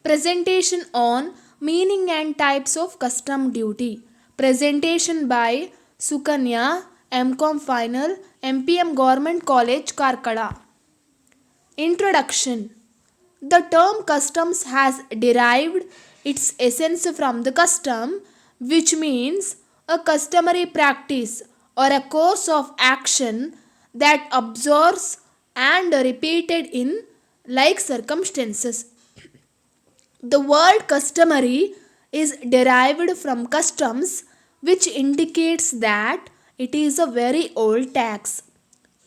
Presentation on meaning and types of custom duty. Presentation by Sukanya, MCom Final, MPM Government College, Karkala. Introduction. The term customs has derived its essence from the custom, which means a customary practice or a course of action that observes and repeated in like circumstances. The word customary is derived from customs, which indicates that it is a very old tax.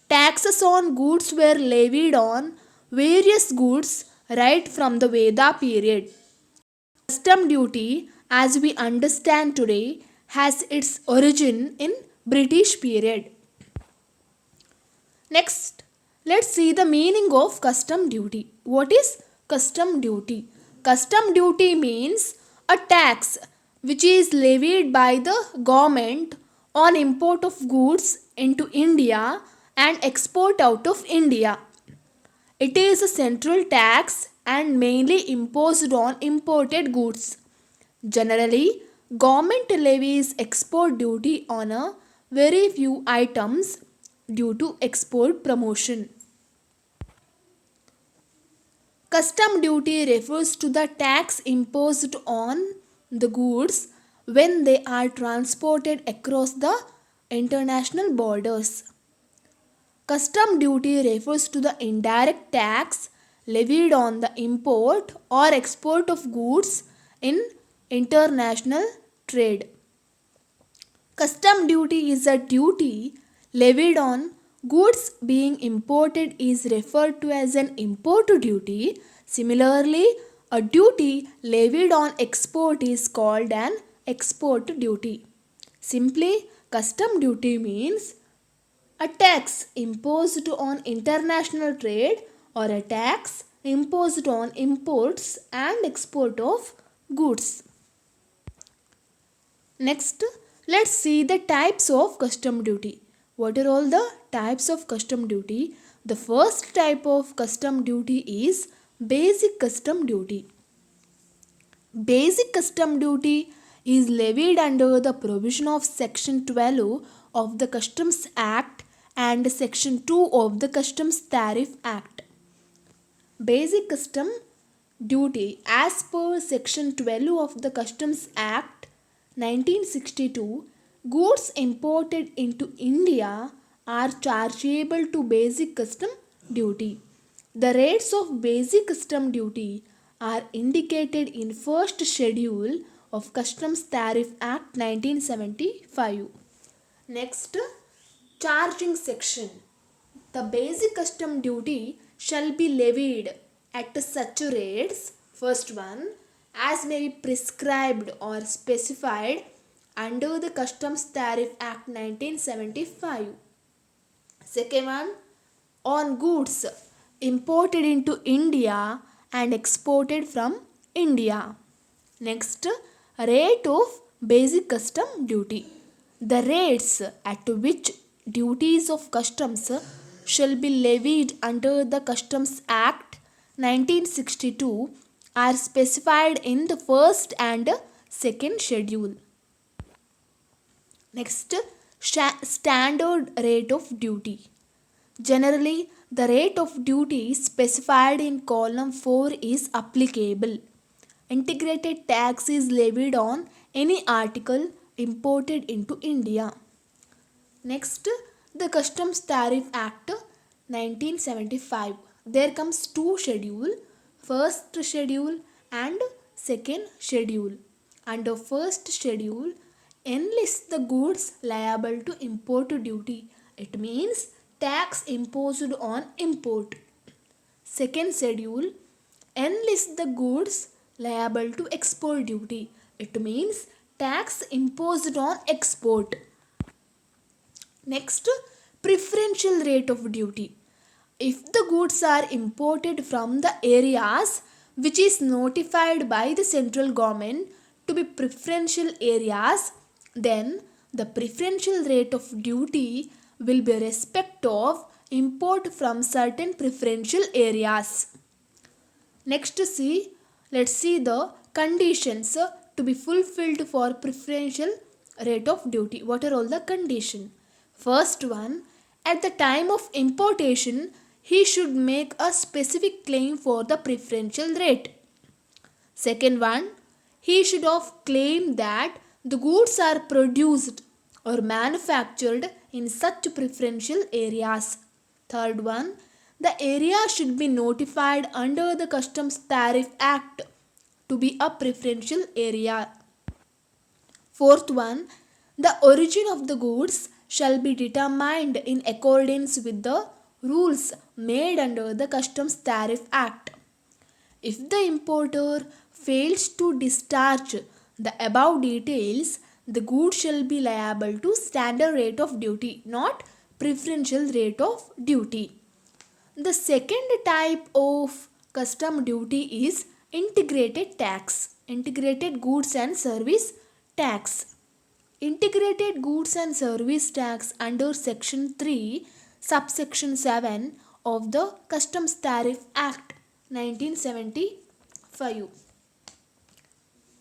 Taxes on goods were levied on various goods right from the Veda period. Custom duty, as we understand today, has its origin in British period. Next, let's see the meaning of custom duty. What is custom duty? Custom duty means a tax which is levied by the government on import of goods into India and export out of India. It is a central tax and mainly imposed on imported goods. Generally, government levies export duty on a very few items due to export promotion. Custom duty refers to the tax imposed on the goods when they are transported across the international borders. Custom duty refers to the indirect tax levied on the import or export of goods in international trade. Custom duty is a duty levied on goods being imported is referred to as an import duty. Similarly, a duty levied on export is called an export duty. Simply, custom duty means a tax imposed on international trade or a tax imposed on imports and export of goods. Next, let's see the types of custom duty. What are all the types of custom duty? The first type of custom duty is basic custom duty. Basic custom duty is levied under the provision of Section 12 of the Customs Act and Section 2 of the Customs Tariff Act. Basic custom duty as per Section 12 of the Customs Act 1962, goods imported into India are chargeable to basic custom duty. The rates of basic custom duty are indicated in first schedule of Customs Tariff Act 1975. Next, charging section. The basic custom duty shall be levied at such rates, first one, as may be prescribed or specified under the Customs Tariff Act 1975. Second one, on goods imported into India and exported from India. Next, rate of basic custom duty. The rates at which duties of customs shall be levied under the Customs Act 1962 are specified in the first and second schedule. Next, standard rate of duty. Generally, the rate of duty specified in column 4 is applicable. Integrated tax is levied on any article imported into India. Next, the Customs Tariff Act 1975. There comes two schedule, first schedule and second schedule. Under first schedule, enlists the goods liable to import duty. It means tax imposed on import. Second schedule, enlists the goods liable to export duty. It means tax imposed on export. Next, preferential rate of duty. If the goods are imported from the areas which is notified by the central government to be preferential areas, then the preferential rate of duty will be respect of import from certain preferential areas. Next, see Let's see the conditions to be fulfilled for preferential rate of duty. What are all the conditions? First one, at the time of importation, he should make a specific claim for the preferential rate. Second one, he should have claimed that the goods are produced or manufactured in such preferential areas. Third one, the area should be notified under the Customs Tariff Act to be a preferential area. Fourth one, the origin of the goods shall be determined in accordance with the rules made under the Customs Tariff Act. If the importer fails to discharge the above details, the good shall be liable to standard rate of duty, not preferential rate of duty. The second type of custom duty is integrated tax, integrated goods and service tax. Integrated goods and service tax under section 3 subsection 7 of the Customs Tariff Act 1975.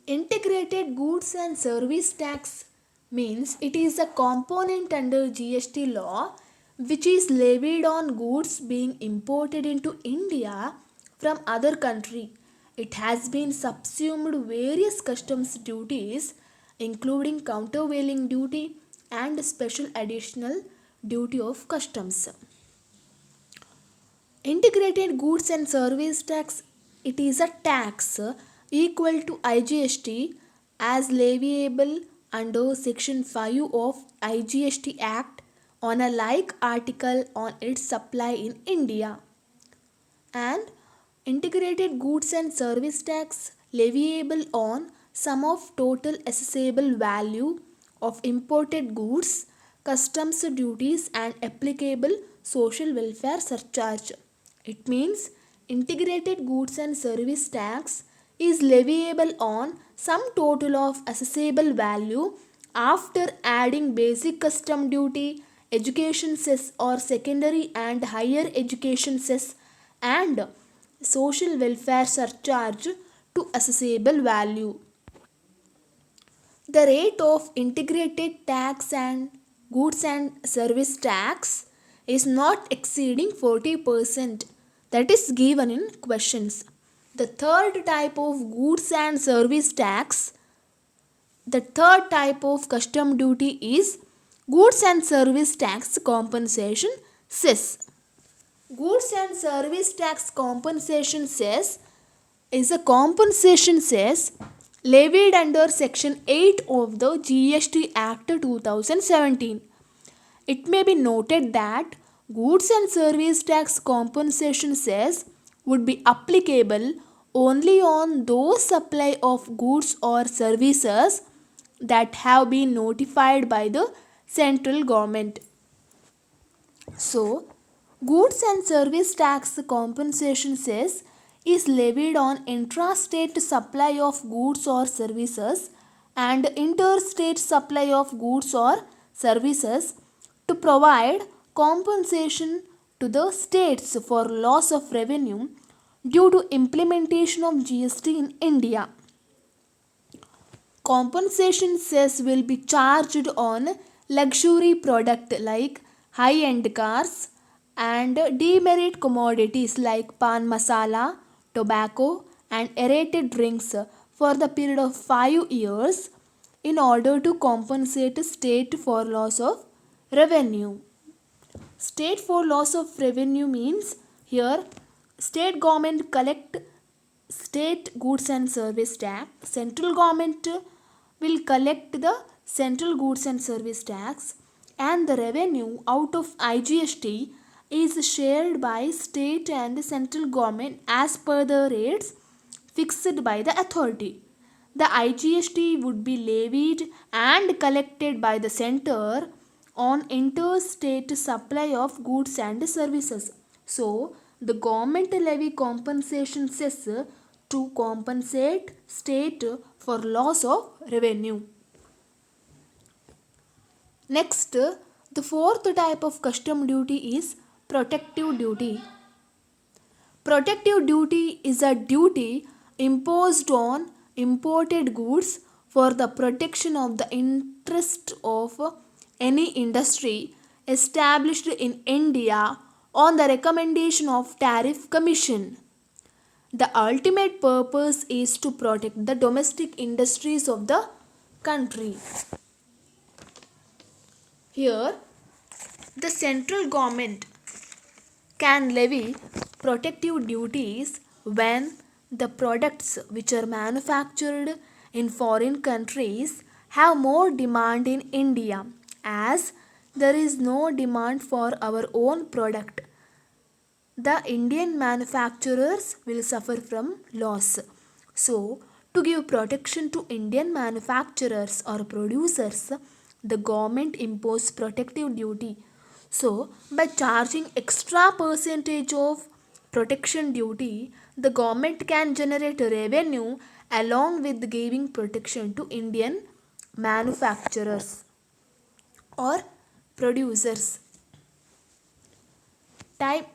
Integrated goods and service tax means it is a component under GST law which is levied on goods being imported into India from other country. It has been subsumed various customs duties including countervailing duty and special additional duty of customs. Integrated goods and service tax, it is a tax equal to IGST as leviable under section 5 of IGST Act on a like article on its supply in India. And integrated goods and service tax leviable on sum of total assessable value of imported goods, customs duties and applicable social welfare surcharge. It means integrated goods and service tax is leviable on sum total of assessable value after adding basic custom duty, education cess or secondary and higher education cess and social welfare surcharge to assessable value. The rate of integrated tax and goods and service tax is not exceeding 40%, that is given in questions. The third type of goods and service tax, the third type of custom duty is goods and service tax compensation cess. Goods and service tax compensation cess is a compensation cess levied under section 8 of the GST Act 2017. It may be noted that goods and service tax compensation cess would be applicable only on those supply of goods or services that have been notified by the central government. So, goods and service tax compensation cess is levied on intrastate supply of goods or services and interstate supply of goods or services to provide compensation to the states for loss of revenue due to implementation of GST in India. Compensation cess will be charged on luxury product like high-end cars and demerit commodities like pan masala, tobacco and aerated drinks for the period of 5 years in order to compensate state for loss of revenue. State for loss of revenue means here state government collect state goods and service tax, central government will collect the central goods and service tax, and the revenue out of IGST is shared by state and central government as per the rates fixed by the authority. The IGST would be levied and collected by the center on interstate supply of goods and services. So, the government levy compensation cess to compensate state for loss of revenue. Next, the fourth type of custom duty is protective duty. Protective duty is a duty imposed on imported goods for the protection of the interest of any industry established in India on the recommendation of Tariff Commission. The ultimate purpose is to protect the domestic industries of the country. Here, the central government can levy protective duties when the products which are manufactured in foreign countries have more demand in India, as there is no demand for our own product. The Indian manufacturers will suffer from loss. So, to give protection to Indian manufacturers or producers, the government imposes protective duty. So, by charging extra percentage of protection duty, the government can generate revenue along with giving protection to Indian manufacturers or producers. Type,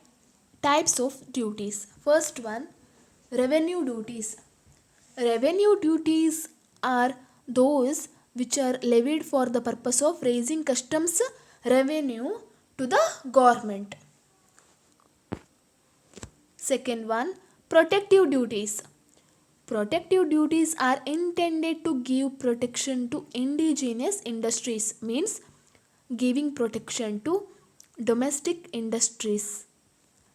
types of duties. First one, revenue duties. Revenue duties are those which are levied for the purpose of raising customs revenue to the government. Second one, protective duties. Protective duties are intended to give protection to indigenous industries, means giving protection to domestic industries.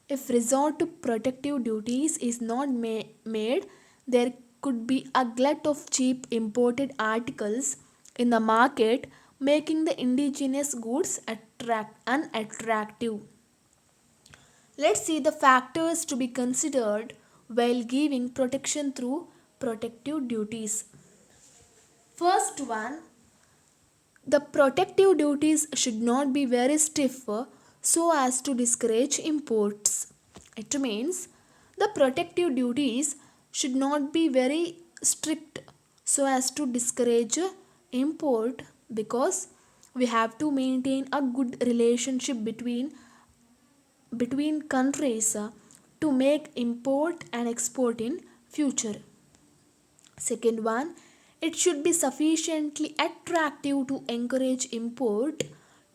If resort to protective duties is not made, there could be a glut of cheap imported articles in the market, making the indigenous goods unattractive. Let's see the factors to be considered while giving protection through protective duties. First one, the protective duties should not be very stiff so as to discourage imports. It means the protective duties should not be very strict so as to discourage import, because we have to maintain a good relationship between countries to make import and export in future. Second one, it should be sufficiently attractive to encourage import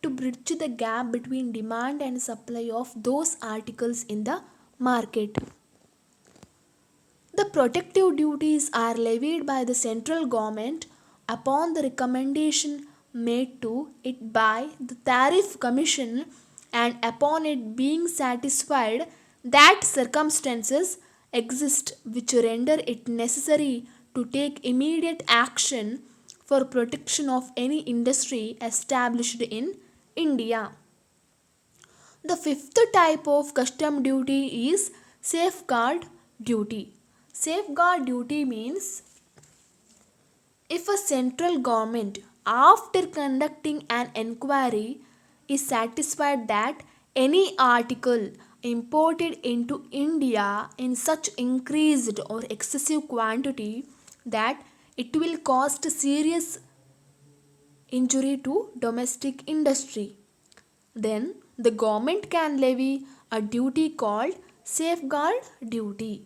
to bridge the gap between demand and supply of those articles in the market. The protective duties are levied by the central government upon the recommendation made to it by the Tariff Commission, and upon it being satisfied that circumstances exist which render it necessary to take immediate action for protection of any industry established in India. The fifth type of custom duty is safeguard duty. Safeguard duty means if a central government, after conducting an inquiry, is satisfied that any article imported into India in such increased or excessive quantity that it will cause serious injury to domestic industry, then the government can levy a duty called safeguard duty.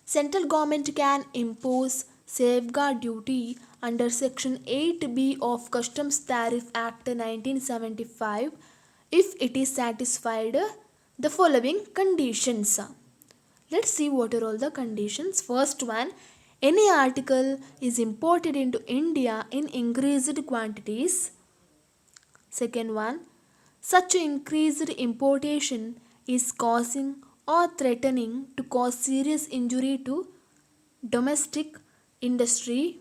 Central government can impose safeguard duty under section 8B of Customs Tariff Act 1975 if it is satisfied the following conditions. Let's see what are all the conditions. First one, any article is imported into India in increased quantities. Second one, such increased importation is causing or threatening to cause serious injury to domestic industry.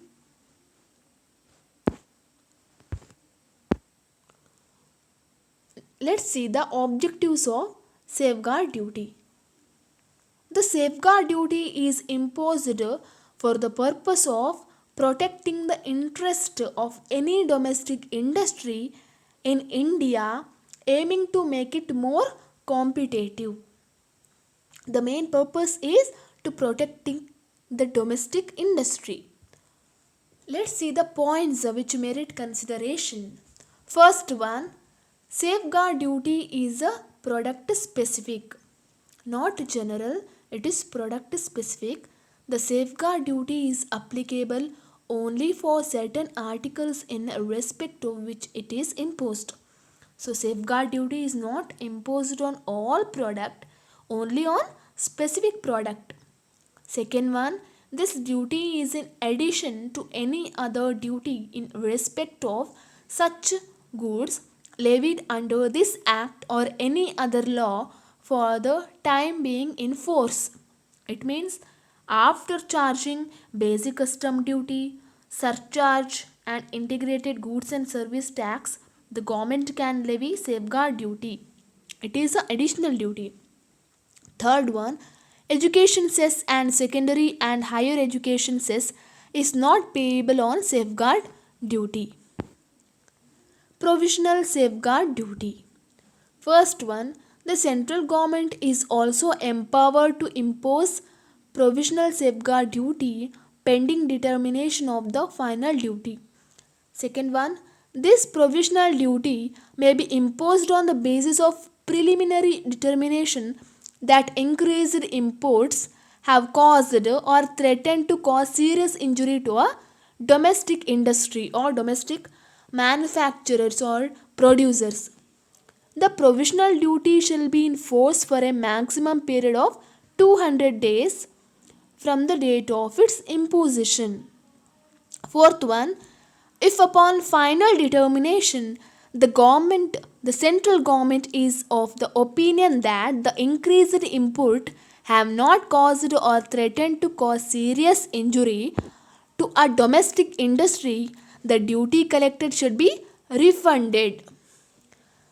Let's see the objectives of safeguard duty. The safeguard duty is imposed for the purpose of protecting the interest of any domestic industry in India, aiming to make it more competitive. The main purpose is to protecting the domestic industry. Let's see the points which merit consideration. First one, safeguard duty is a product specific, not general, It is product specific. The safeguard duty is applicable only for certain articles in respect of which it is imposed. So safeguard duty is not imposed on all product, only on specific product. Second one, this duty is in addition to any other duty in respect of such goods levied under this act or any other law for the time being in force. It means after charging basic custom duty, surcharge, and integrated goods and service tax, the government can levy safeguard duty. It is an additional duty. Third one, education cess and secondary and higher education cess is not payable on safeguard duty. Provisional safeguard duty. First one, the central government is also empowered to impose provisional safeguard duty pending determination of the final duty. Second one, this provisional duty may be imposed on the basis of preliminary determination that increased imports have caused or threatened to cause serious injury to a domestic industry or domestic manufacturers or producers. The provisional duty shall be in force for a maximum period of 200 days from the date of its imposition. Fourth one, if upon final determination the central government is of the opinion that the increased input have not caused or threatened to cause serious injury to a domestic industry, the duty collected should be refunded.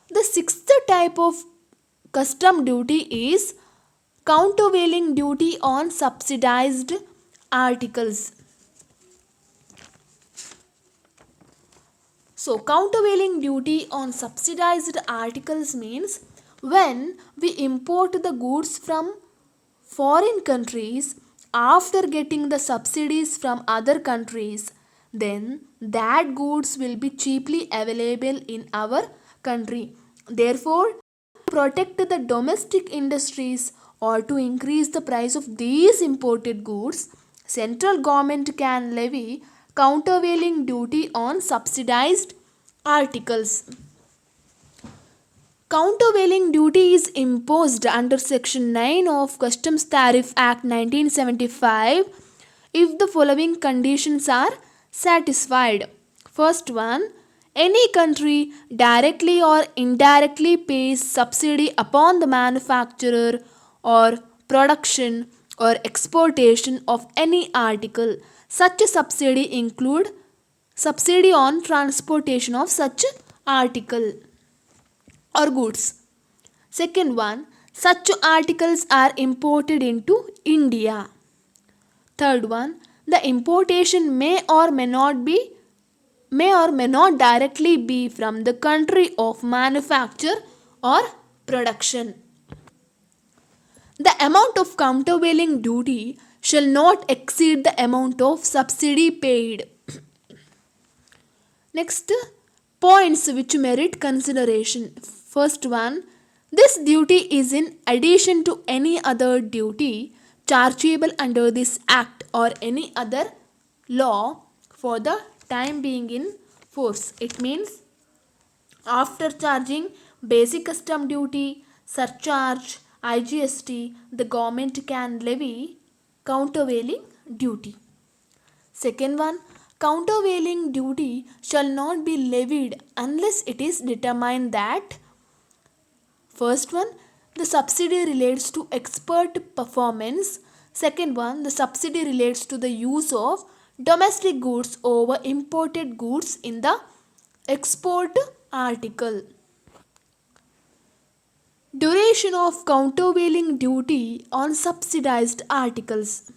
The sixth type of custom duty is countervailing duty on subsidized articles. So, countervailing duty on subsidized articles means when we import the goods from foreign countries after getting the subsidies from other countries, then that goods will be cheaply available in our country. Therefore, to protect the domestic industries or to increase the price of these imported goods, central government can levy countervailing duty on subsidized articles. Countervailing duty is imposed under Section 9 of Customs Tariff Act 1975 if the following conditions are satisfied. First one, any country directly or indirectly pays subsidy upon the manufacturer or production or exportation of any article. Such a subsidy include subsidy on transportation of such article or goods. Second one, such articles are imported into India. Third one, the importation may or may not directly be from the country of manufacture or production. The amount of countervailing duty shall not exceed the amount of subsidy paid. Next, points which merit consideration. First one, this duty is in addition to any other duty chargeable under this act or any other law for the time being in force. It means after charging basic custom duty, surcharge, IGST, the government can levy countervailing duty. Second one, countervailing duty shall not be levied unless it is determined that first one, the subsidy relates to export performance. Second one, the subsidy relates to the use of domestic goods over imported goods in the export article. Duration of countervailing duty on subsidized articles.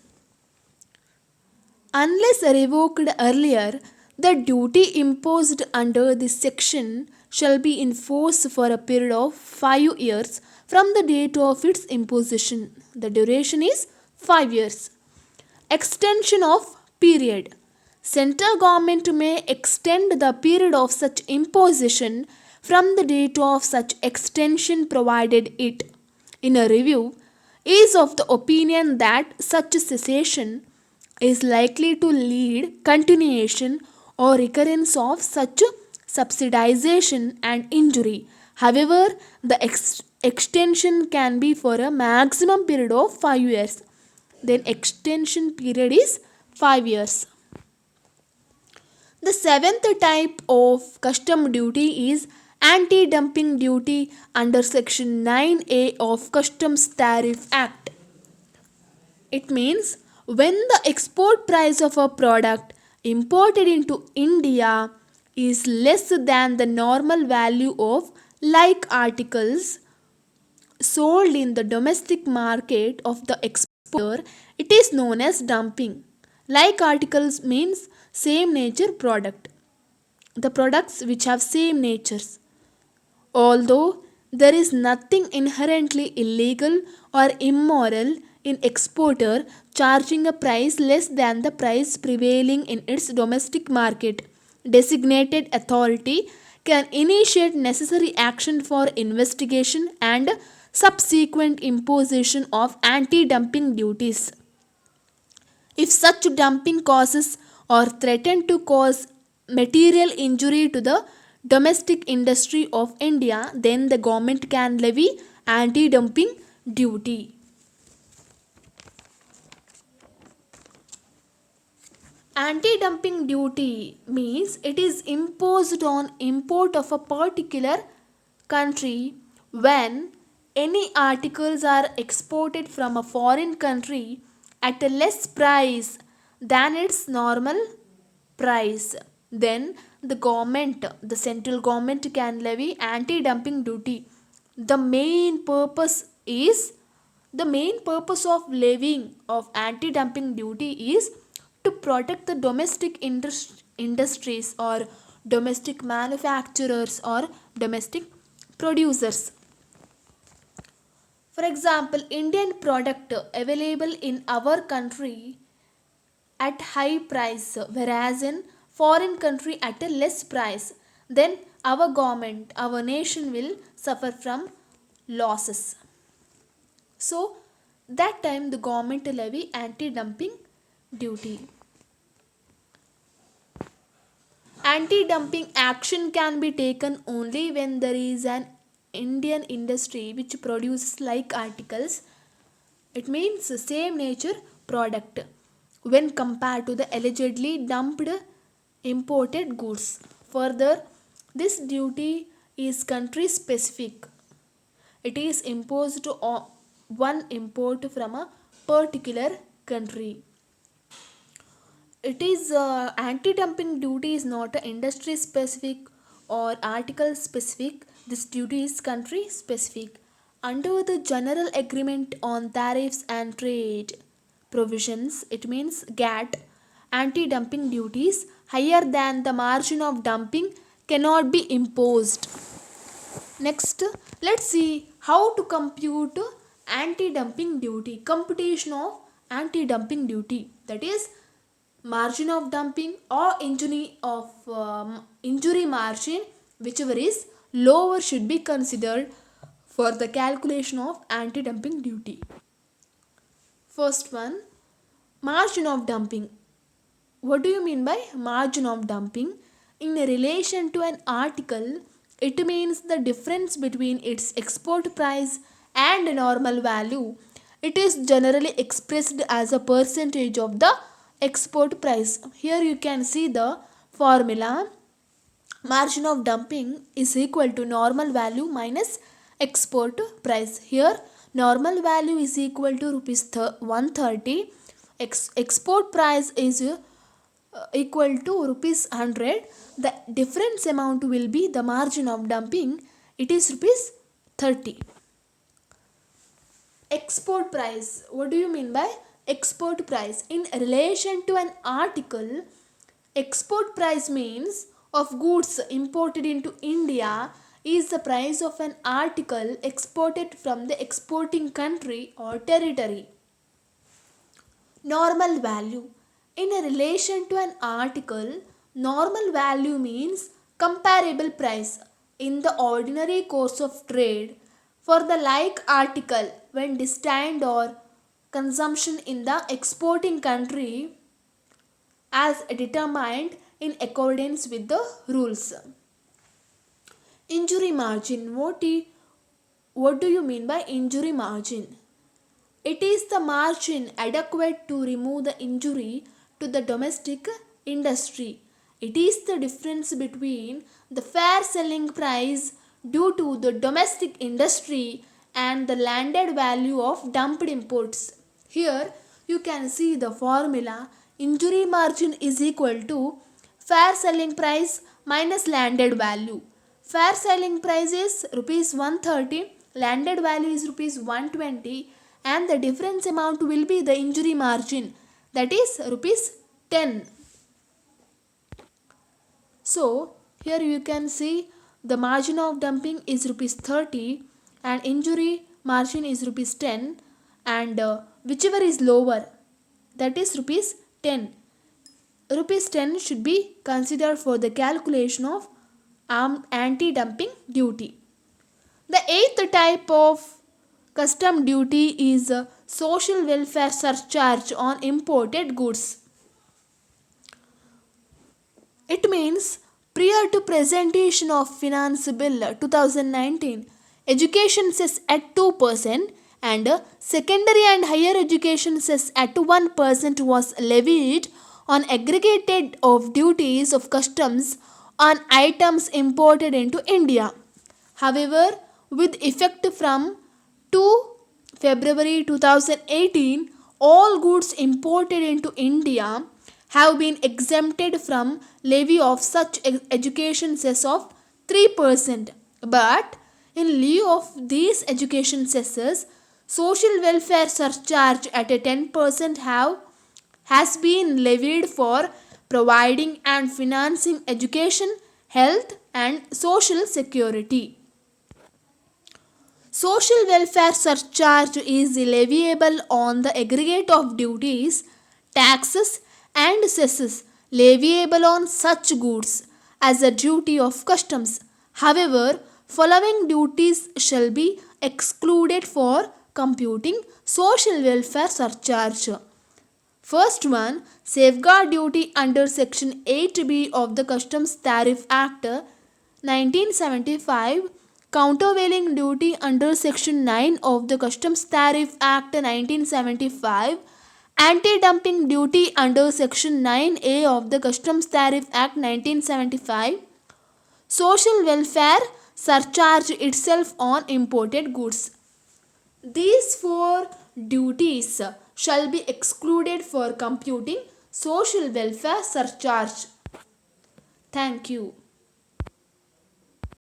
Unless revoked earlier, the duty imposed under this section shall be in force for a period of 5 years from the date of its imposition. The duration is 5 years. Extension of period. Central government may extend the period of such imposition from the date of such extension provided it, in a review, is of the opinion that such cessation is likely to lead continuation or recurrence of such subsidization and injury. However, the extension can be for a maximum period of 5 years. Then extension period is 5 years. The seventh type of custom duty is anti dumping duty under Section 9A of Customs Tariff Act. It means when the export price of a product imported into India is less than the normal value of like articles sold in the domestic market of the exporter, it is known as dumping. Like articles means same nature product. The products which have same natures. Although there is nothing inherently illegal or immoral in exporter charging a price less than the price prevailing in its domestic market, designated authority can initiate necessary action for investigation and subsequent imposition of anti-dumping duties. If such dumping causes or threaten to cause material injury to the domestic industry of India, then the government can levy anti dumping duty. Anti dumping duty means it is imposed on import of a particular country when any articles are exported from a foreign country at a less price than its normal price. Then the central government can levy anti dumping duty. The main purpose is the main purpose of levying of anti dumping duty is to protect the domestic industries or domestic manufacturers or domestic producers. For example, Indian product available in our country at high price whereas in foreign country at a less price, then our government, our nation will suffer from losses. So that time the government levy anti dumping duty. Anti dumping action can be taken only when there is an Indian industry which produces like articles. It means the same nature product when compared to the allegedly dumped imported goods. Further, this duty is country specific. It is imposed on one import from a particular country. It is anti-dumping duty is not a industry specific or article specific. This duty is country specific. Under the General Agreement on Tariffs and Trade Provisions, it means GATT, anti-dumping duties higher than the margin of dumping cannot be imposed. Next, let's see how to compute anti-dumping duty. Computation of anti-dumping duty, that is margin of dumping or injury margin, whichever is lower should be considered for the calculation of anti-dumping duty. First one, margin of dumping. What do you mean by margin of dumping? In relation to an article, it means the difference between its export price and normal value. It is generally expressed as a percentage of the export price. Here you can see the formula. Margin of dumping is equal to normal value minus export price. Here normal value is equal to rupees 130. Export price is equal to rupees 100. The difference amount will be the margin of dumping. It is rupees 30. Export price. What do you mean by export price? In relation to an article, export price means of goods imported into India is the price of an article exported from the exporting country or territory. Normal value. In relation to an article, normal value means comparable price in the ordinary course of trade. for the like article when destined or consumption in the exporting country as determined in accordance with the rules. Injury margin. What do you mean by injury margin? It is the margin adequate to remove the injury to the domestic industry. It is the difference between the fair selling price due to the domestic industry and the landed value of dumped imports. Here you can see the formula: injury margin is equal to fair selling price minus landed value. Fair selling price is rupees 130, landed value is rupees 120, and the difference amount will be the injury margin, that is rupees 10. So here you can see the margin of dumping is rupees 30 and injury margin is rupees 10, and whichever is lower, that is rupees 10. Rupees 10 should be considered for the calculation of anti-dumping duty. The eighth type of custom duty is a social welfare surcharge on imported goods. It means prior to presentation of Finance Bill 2019, education cess at 2% and secondary and higher education cess at 1% was levied on aggregated of duties of customs on items imported into India. However, with effect from 2 February 2018, all goods imported into India have been exempted from levy of such education cess of 3%. But in lieu of these education cesses, social welfare surcharge at a 10% has been levied for providing and financing education, health, and social security. Social welfare surcharge is leviable on the aggregate of duties, taxes, and cesses leviable on such goods as a duty of customs. However, following duties shall be excluded for computing social welfare surcharge. First one, safeguard duty under section 8B of the Customs Tariff Act 1975, countervailing duty under section 9 of the Customs Tariff Act 1975, anti-dumping duty under section 9A of the Customs Tariff Act 1975, social welfare surcharge itself on imported goods. These four duties shall be excluded for computing social welfare surcharge. Thank you.